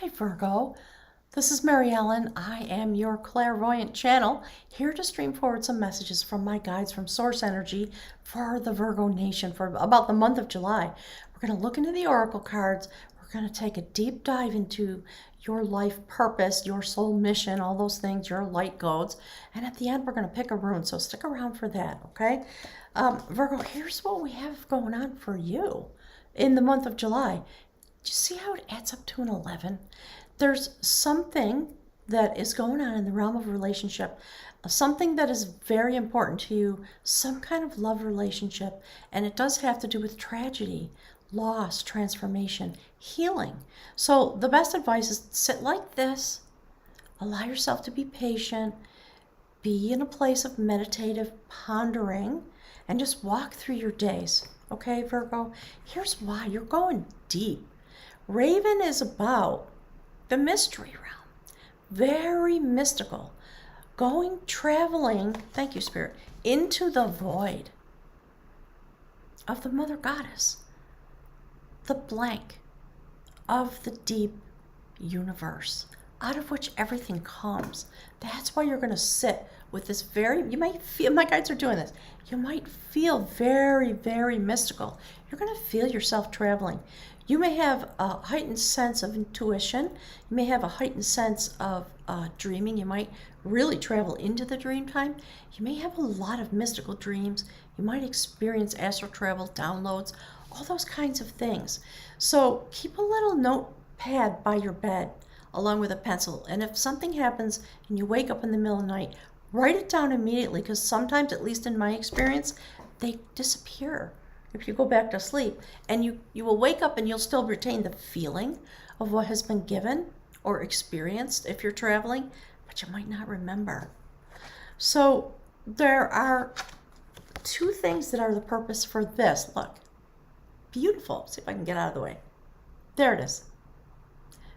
Hi Virgo, this is Mary Ellen. I am your clairvoyant channel, here to stream forward some messages from my guides from Source Energy for the Virgo Nation for about the month of July. We're going to look into the oracle cards. We're going to take a deep dive into your life purpose, your soul mission, all those things, your light codes. And at the end, we're going to pick a rune, so stick around for that, okay? Virgo, here's what we have going on for you in the month of July. Do you see how it adds up to an 11? There's something that is going on in the realm of relationship, something that is very important to you, some kind of love relationship, and it does have to do with tragedy, loss, transformation, healing. So the best advice is sit like this, allow yourself to be patient, be in a place of meditative pondering, and just walk through your days. Okay, Virgo? Here's why. You're going deep. Raven is about the mystery realm, very mystical, traveling, thank you, Spirit, into the void of the Mother Goddess, the blank of the deep universe, out of which everything comes. That's why you're going to sit with this you might feel, my guides are doing this, you might feel very, very mystical. You're going to feel yourself traveling. You may have a heightened sense of intuition. You may have a heightened sense of dreaming. You might really travel into the dream time. You may have a lot of mystical dreams. You might experience astral travel, downloads, all those kinds of things. So keep a little notepad by your bed along with a pencil. And if something happens and you wake up in the middle of the night, write it down immediately, because sometimes, at least in my experience, they disappear if you go back to sleep, and you will wake up and you'll still retain the feeling of what has been given or experienced if you're traveling, but you might not remember. So there are two things that are the purpose for this. Look, beautiful. See if I can get out of the way. There it is.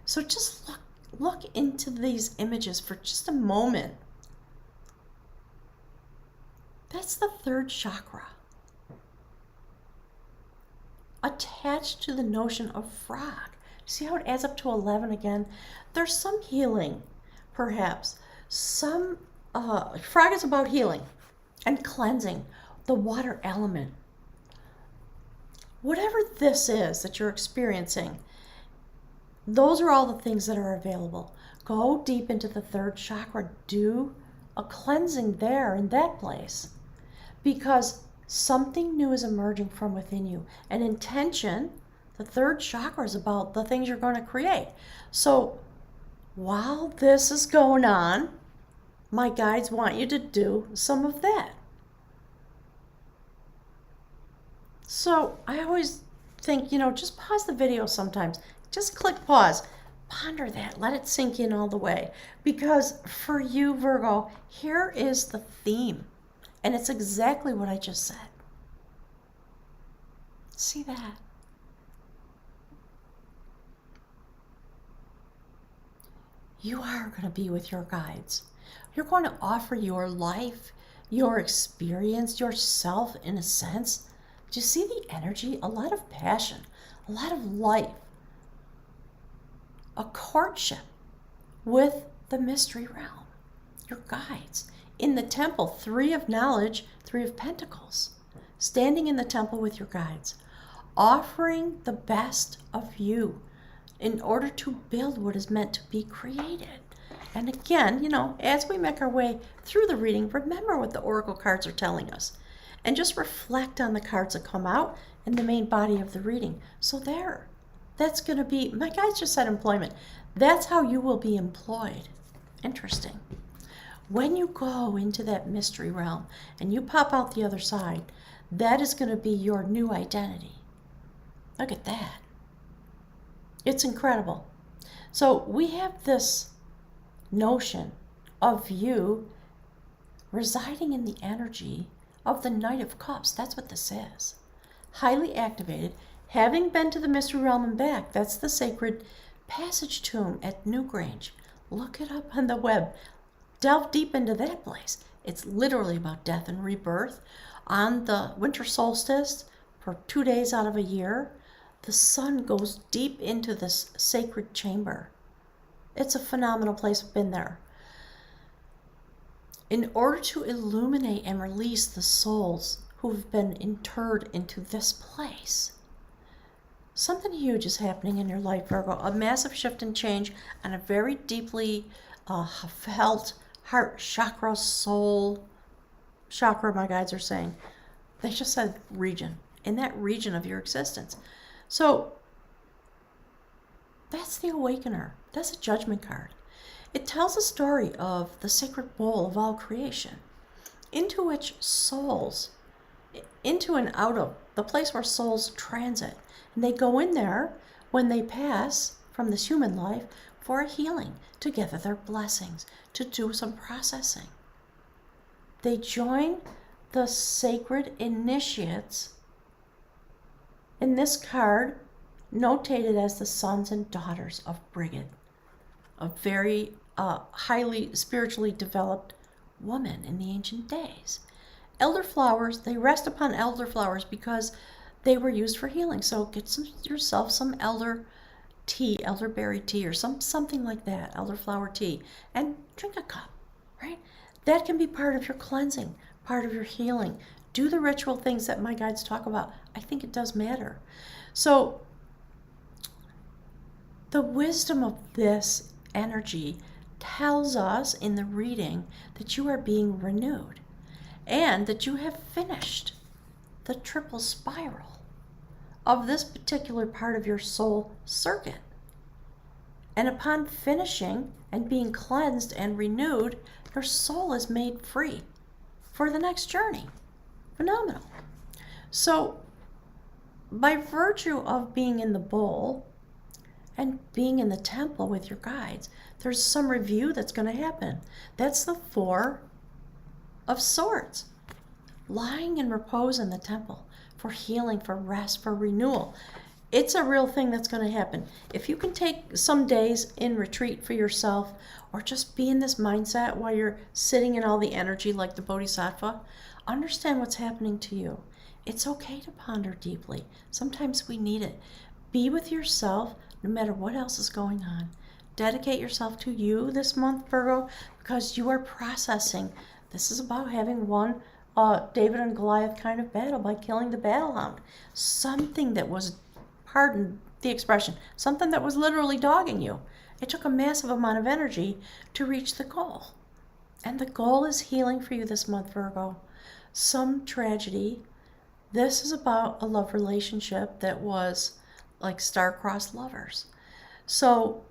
So just look into these images for just a moment. That's the third chakra, attached to the notion of frog. See how it adds up to 11 again? There's some healing, perhaps. Frog is about healing and cleansing, the water element. Whatever this is that you're experiencing, those are all the things that are available. Go deep into the third chakra. Do a cleansing there in that place, because something new is emerging from within you. An intention, the third chakra, is about the things you're going to create. So while this is going on, my guides want you to do some of that. So I always think, just pause the video sometimes. Just click pause. Ponder that. Let it sink in all the way. Because for you, Virgo, here is the theme. And it's exactly what I just said. See that? You are going to be with your guides. You're going to offer your life, your experience, yourself, in a sense. Do you see the energy? A lot of passion, a lot of life, a courtship with the mystery realm, your guides. In the temple, 3 of knowledge, 3 of pentacles, standing in the temple with your guides, offering the best of you in order to build what is meant to be created. And again, as we make our way through the reading, remember what the oracle cards are telling us, and just reflect on the cards that come out in the main body of the reading. So that's going to be, my guides just said employment. That's how you will be employed. Interesting. When you go into that mystery realm and you pop out the other side, that is going to be your new identity. Look at that. It's incredible. So we have this notion of you residing in the energy of the Knight of Cups. That's what this is. Highly activated, having been to the mystery realm and back. That's the sacred passage tomb at Newgrange. Look it up on the web. Delve deep into that place. It's literally about death and rebirth. On the winter solstice, for 2 days out of a year, the sun goes deep into this sacred chamber It's a phenomenal place. I've been there. In order to illuminate and release the souls who've been interred into this place, something huge is happening in your life, Virgo. A massive shift and change on a very deeply felt heart chakra, soul chakra, my guides are saying. They just said region, in that region of your existence. So that's the Awakener. That's a judgment card. It tells a story of the sacred bowl of all creation, into which souls, into and out of, the place where souls transit. And they go in there when they pass from this human life for a healing, to gather their blessings, to do some processing. They join the sacred initiates in this card, notated as the sons and daughters of Brigid, a very highly spiritually developed woman in the ancient days. Elderflowers, they rest upon elderflowers because they were used for healing. So get yourself some elder tea, elderberry tea, or something like that, elderflower tea, and drink a cup, right? That can be part of your cleansing, part of your healing. Do the ritual things that my guides talk about. I think it does matter. So the wisdom of this energy tells us in the reading that you are being renewed and that you have finished the triple spiral of this particular part of your soul circuit. And upon finishing and being cleansed and renewed, your soul is made free for the next journey. Phenomenal. So by virtue of being in the bowl and being in the temple with your guides, there's some review that's going to happen. That's the Four of Swords. Lying in repose in the temple for healing, for rest, for renewal. It's a real thing that's going to happen. If you can take some days in retreat for yourself, or just be in this mindset while you're sitting in all the energy like the Bodhisattva, understand what's happening to you. It's okay to ponder deeply. Sometimes we need it. Be with yourself no matter what else is going on. Dedicate yourself to you this month, Virgo, because you are processing. This is about having one David and Goliath kind of battle by killing the battle hound. Something that was, pardon the expression, something that was literally dogging you. It took a massive amount of energy to reach the goal. And the goal is healing for you this month, Virgo. Some tragedy. This is about a love relationship that was like star-crossed lovers. So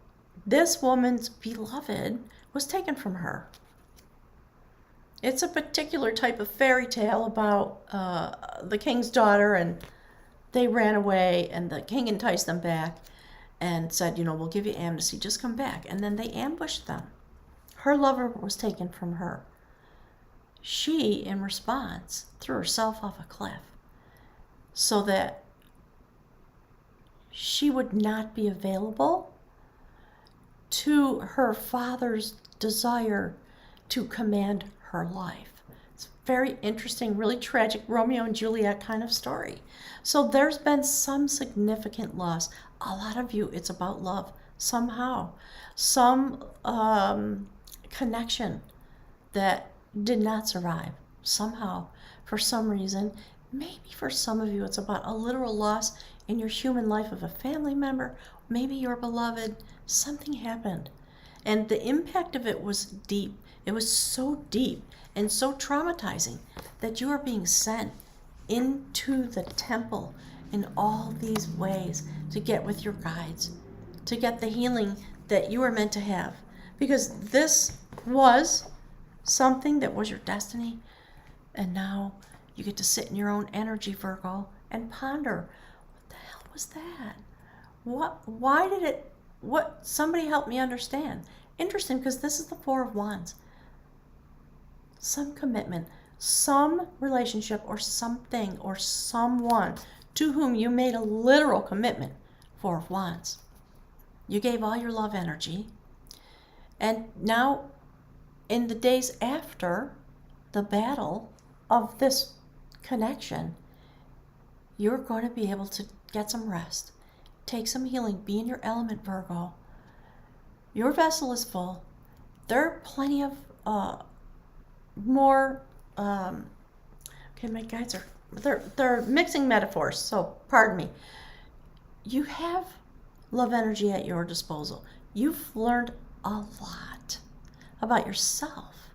this woman's beloved was taken from her. It's a particular type of fairy tale about the king's daughter, and they ran away, and the king enticed them back and said, we'll give you amnesty, just come back. And then they ambushed them. Her lover was taken from her. She, in response, threw herself off a cliff so that she would not be available to her father's desire to command her life. It's very interesting, really tragic Romeo and Juliet kind of story. So there's been some significant loss. A lot of you, it's about love somehow. Some connection that did not survive somehow for some reason. Maybe for some of you it's about a literal loss in your human life of a family member, maybe your beloved. Something happened. And the impact of it was deep. It was so deep and so traumatizing that you are being sent into the temple in all these ways to get with your guides, to get the healing that you are meant to have. Because this was something that was your destiny, and now you get to sit in your own energy, Virgo, and ponder, what the hell was that? Why did it, somebody help me understand. Interesting, because this is the Four of Wands. Some commitment, some relationship or something or someone to whom you made a literal commitment. Four of Wands. You gave all your love energy. And now, in the days after the battle of this connection, you're going to be able to get some rest, take some healing, be in your element, Virgo. Your vessel is full. There are plenty of more. Okay, my guides are they're mixing metaphors, so pardon me. You have love energy at your disposal. You've learned a lot about yourself.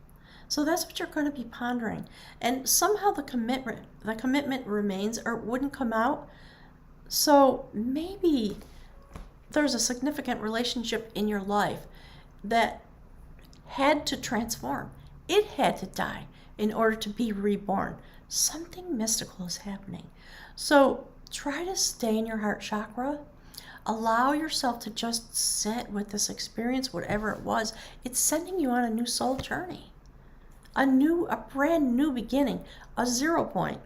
So that's what you're going to be pondering. And somehow the commitment remains or wouldn't come out. So maybe there's a significant relationship in your life that had to transform. It had to die in order to be reborn. Something mystical is happening. So try to stay in your heart chakra. Allow yourself to just sit with this experience, whatever it was. It's sending you on a new soul journey, a brand new beginning, a 0 point.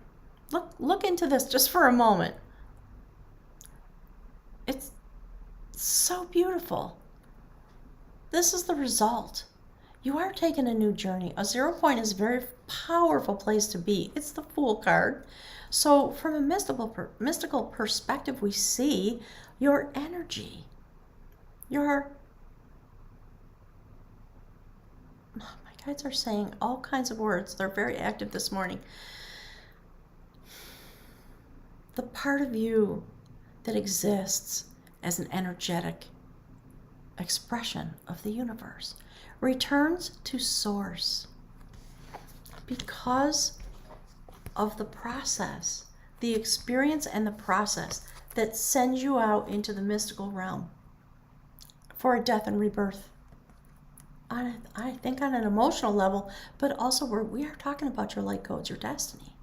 Look into this just for a moment. It's so beautiful. This is the result. You are taking a new journey. A 0 point is a very powerful place to be. It's the Fool card. So from a mystical perspective, we see your energy, my guides are saying all kinds of words. They're very active this morning. The part of you that exists as an energetic expression of the universe returns to source because of the process, the experience and the process that sends you out into the mystical realm for a death and rebirth. I think on an emotional level, but also we are talking about your light codes, your destiny.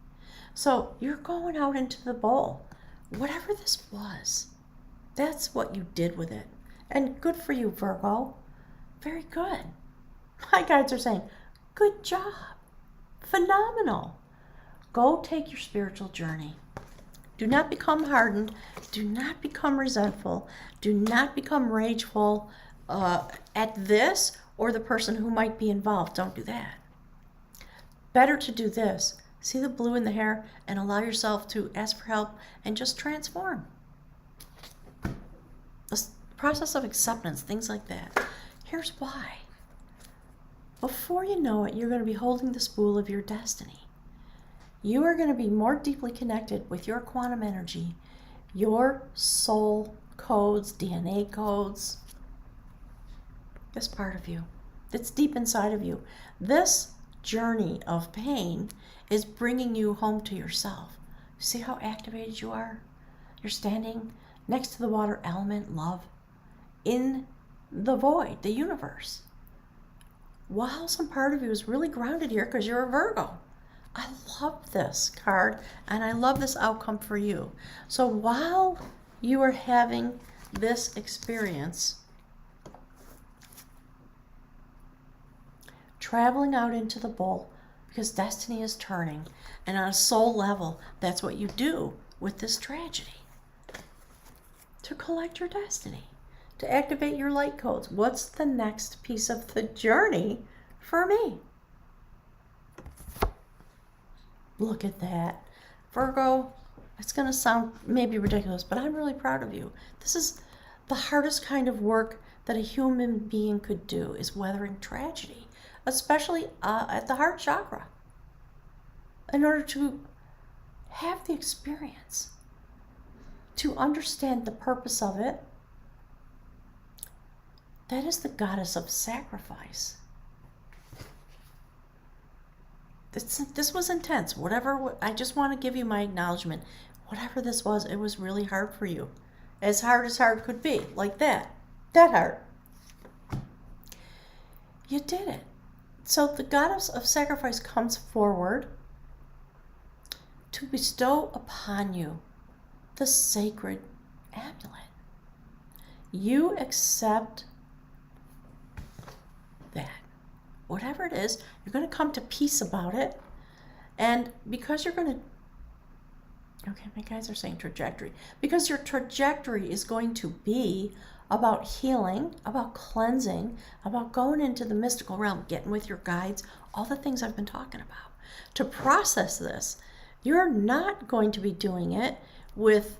So you're going out into the bowl. Whatever this was, that's what you did with it. And good for you, Virgo. Very good. My guides are saying, good job. Phenomenal. Go take your spiritual journey. Do not become hardened. Do not become resentful. Do not become rageful at this or the person who might be involved. Don't do that. Better to do this. See the blue in the hair and allow yourself to ask for help and just transform. The process of acceptance, things like that. Here's why. Before you know it, you're going to be holding the spool of your destiny. You are going to be more deeply connected with your quantum energy, your soul codes, DNA codes, this part of you that's deep inside of you. This journey of pain is bringing you home to yourself. See how activated you are? You're standing next to the water element, love, in the void, the universe. While some part of you is really grounded here because you're a Virgo. I love this card and I love this outcome for you. So while you are having this experience, traveling out into the bowl, because destiny is turning, and on a soul level, that's what you do with this tragedy. To collect your destiny, to activate your light codes. What's the next piece of the journey for me? Look at that. Virgo, it's going to sound maybe ridiculous, but I'm really proud of you. This is the hardest kind of work that a human being could do, is weathering tragedy, especially at the heart chakra. In order to have the experience, to understand the purpose of it, that is the goddess of sacrifice. This was intense. I just want to give you my acknowledgement. Whatever this was, it was really hard for you. As hard could be, like that. That hard. You did it. So the goddess of sacrifice comes forward to bestow upon you the sacred amulet. You accept that. Whatever it is, you're going to come to peace about it. And because you're going to, okay, my guys are saying trajectory, because your trajectory is going to be about healing, about cleansing, about going into the mystical realm, getting with your guides, all the things I've been talking about. To process this, you're not going to be doing it with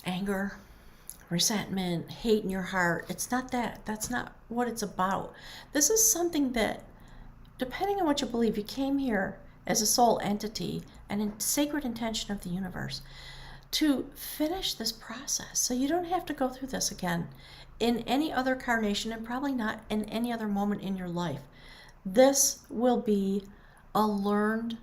anger, resentment, hate in your heart. It's not that. That's not what it's about. This is something that, depending on what you believe, you came here as a soul entity and in sacred intention of the universe to finish this process. So you don't have to go through this again in any other incarnation, and probably not in any other moment in your life. This will be a learned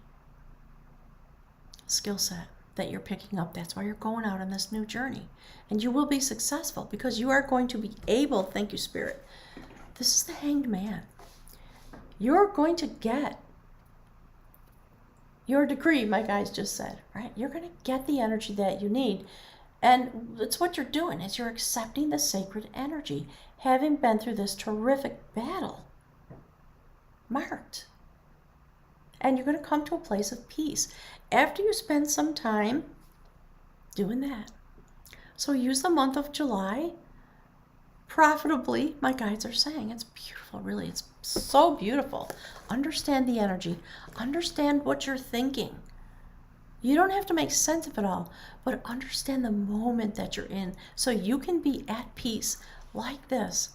skill set that you're picking up. That's why you're going out on this new journey. And you will be successful because you are going to be able, thank you, Spirit. This is the Hanged Man. You're going to get your degree, my guys just said, right? You're going to get the energy that you need. And it's what you're doing, is you're accepting the sacred energy, having been through this terrific battle, marked. And you're going to come to a place of peace after you spend some time doing that. So use the month of July profitably. My guides are saying it's beautiful, really. It's so beautiful. Understand the energy. Understand what you're thinking. You don't have to make sense of it all, but understand the moment that you're in so you can be at peace like this,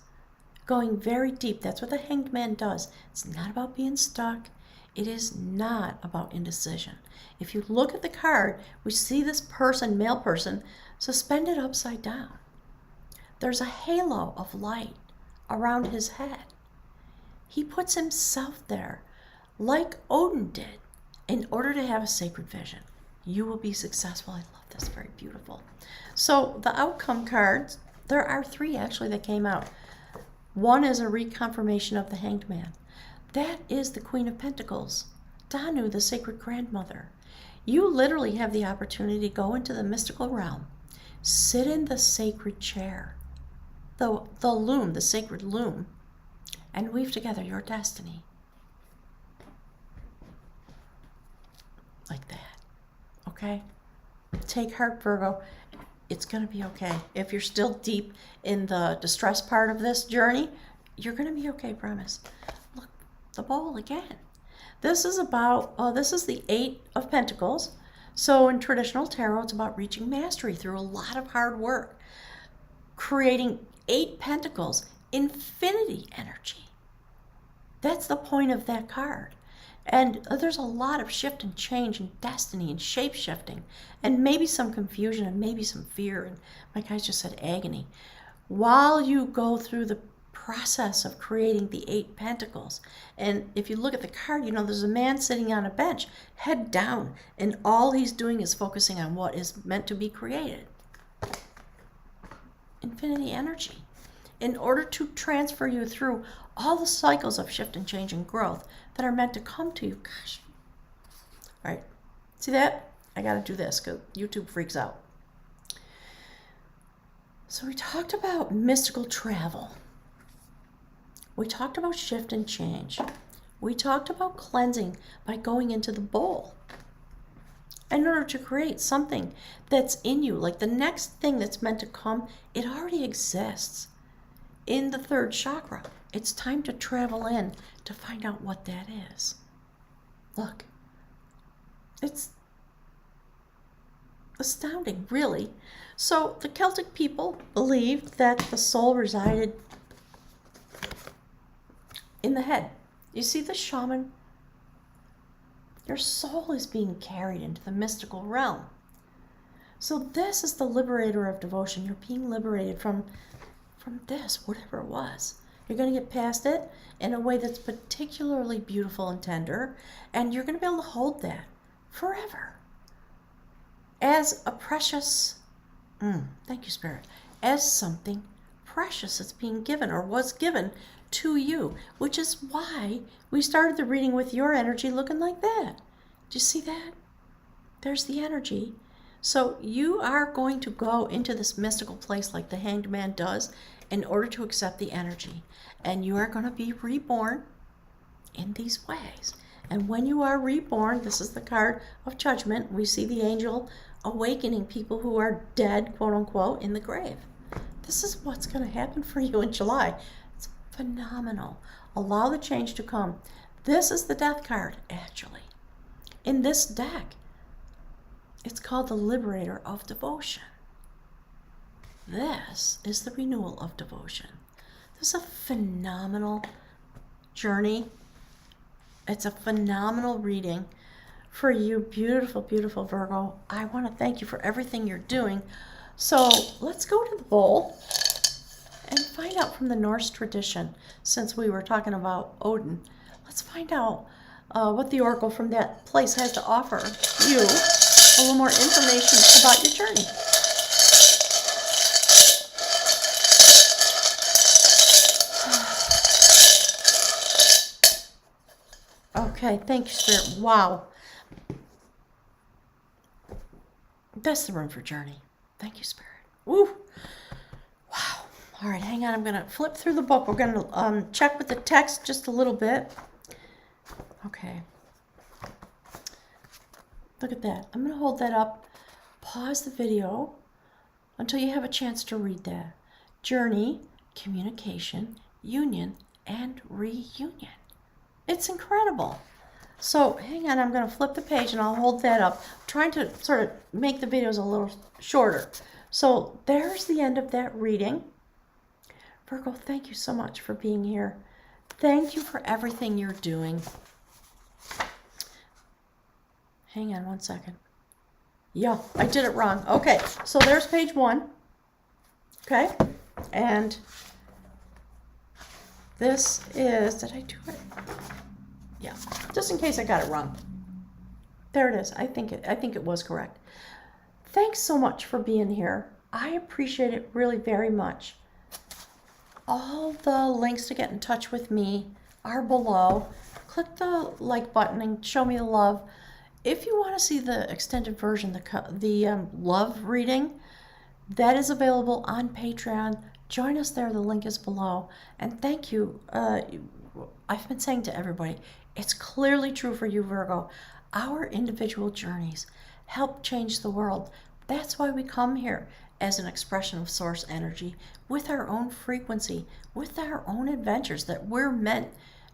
going very deep. That's what the Hanged Man does. It's not about being stuck. It is not about indecision. If you look at the card, we see this person, male person, suspended upside down. There's a halo of light around his head. He puts himself there, like Odin did, in order to have a sacred vision. You will be successful. I love this. Very beautiful. So the outcome cards, there are 3 actually that came out. One is a reconfirmation of the Hanged Man. That is the Queen of Pentacles, Danu, the sacred grandmother. You literally have the opportunity to go into the mystical realm, sit in the sacred chair, the loom, the sacred loom, and weave together your destiny. Like that. Okay? Take heart, Virgo. It's going to be okay. If you're still deep in the distress part of this journey, you're going to be okay, promise. Look, the bowl again. This is about, this is the 8 of Pentacles. So in traditional tarot, it's about reaching mastery through a lot of hard work. Creating 8 pentacles, infinity energy. That's the point of that card. And there's a lot of shift and change and destiny and shape-shifting and maybe some confusion and maybe some fear. And my guys just said agony. While you go through the process of creating the 8 pentacles, and if you look at the card, you know, there's a man sitting on a bench, head down, and all he's doing is focusing on what is meant to be created. Infinity energy. In order to transfer you through all the cycles of shift and change and growth that are meant to come to you. Gosh. All right. See that? I got to do this because YouTube freaks out. So we talked about mystical travel. We talked about shift and change. We talked about cleansing by going into the bowl in order to create something that's in you. Like the next thing that's meant to come, it already exists in the 3rd chakra. It's time to travel in to find out what that is. Look, it's astounding, really. So the Celtic people believed that the soul resided in the head. You see the shaman? Your soul is being carried into the mystical realm. So this is the liberator of devotion. You're being liberated from this, whatever it was. You're going to get past it in a way that's particularly beautiful and tender, and you're going to be able to hold that forever as a precious, thank you, Spirit, as something precious that's being given or was given to you, which is why we started the reading with your energy looking like that. Do you see that? There's the energy. So you are going to go into this mystical place like the Hanged Man does in order to accept the energy. And you are going to be reborn in these ways. And when you are reborn, this is the card of judgment. We see the angel awakening people who are dead, quote unquote, in the grave. This is what's going to happen for you in July. It's phenomenal. Allow the change to come. This is the death card, actually. In this deck, it's called the Liberator of Devotion. this is the renewal of devotion. This is a phenomenal journey. It's a phenomenal reading for you, beautiful, beautiful Virgo. I want to thank you for everything you're doing. So let's go to the bowl and find out from the Norse tradition, since we were talking about Odin. Let's find out what the oracle from that place has to offer you a little more information about your journey. Okay, thank you, Spirit. Wow. That's the room for journey. Thank you, Spirit. Woo. Wow. All right, hang on. I'm going to flip through the book. We're going to check with the text just a little bit. Okay. Look at that. I'm going to hold that up. Pause the video until you have a chance to read that. Journey, communication, union, and reunion. It's incredible. So hang on, I'm going to flip the page and I'll hold that up. I'm trying to sort of make the videos a little shorter. So there's the end of that reading. Virgo, thank you so much for being here. Thank you for everything you're doing. Hang on one second. Yeah, I did it wrong. Okay, so there's page 1. Okay, and this is, did I do it? Yeah, just in case I got it wrong. There it is. I think it was correct. Thanks so much for being here. I appreciate it really very much. All the links to get in touch with me are below. Click the like button and show me the love. If you want to see the extended version, the love reading, that is available on Patreon. Join us there. The link is below. And thank you. I've been saying to everybody, it's clearly true for you, Virgo. Our individual journeys help change the world. That's why we come here as an expression of source energy with our own frequency, with our own adventures that we're meant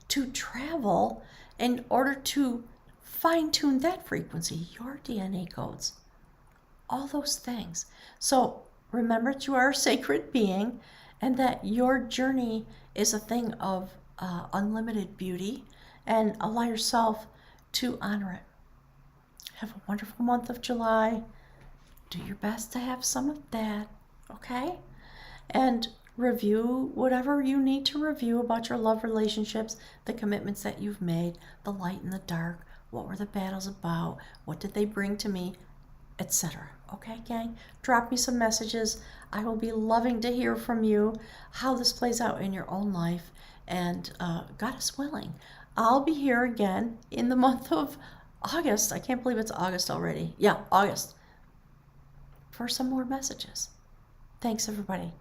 to travel in order to fine-tune that frequency, your DNA codes, all those things. So remember that you are a sacred being and that your journey is a thing of unlimited beauty, and allow yourself to honor it. Have a wonderful month of July. Do your best to have some of that, okay? And review whatever you need to review about your love relationships, the commitments that you've made, the light and the dark, what were the battles about, what did they bring to me, etc. Okay, gang? Drop me some messages. I will be loving to hear from you how this plays out in your own life. And goddess willing, I'll be here again in the month of August. I can't believe it's August already. Yeah, August. For some more messages. Thanks, everybody.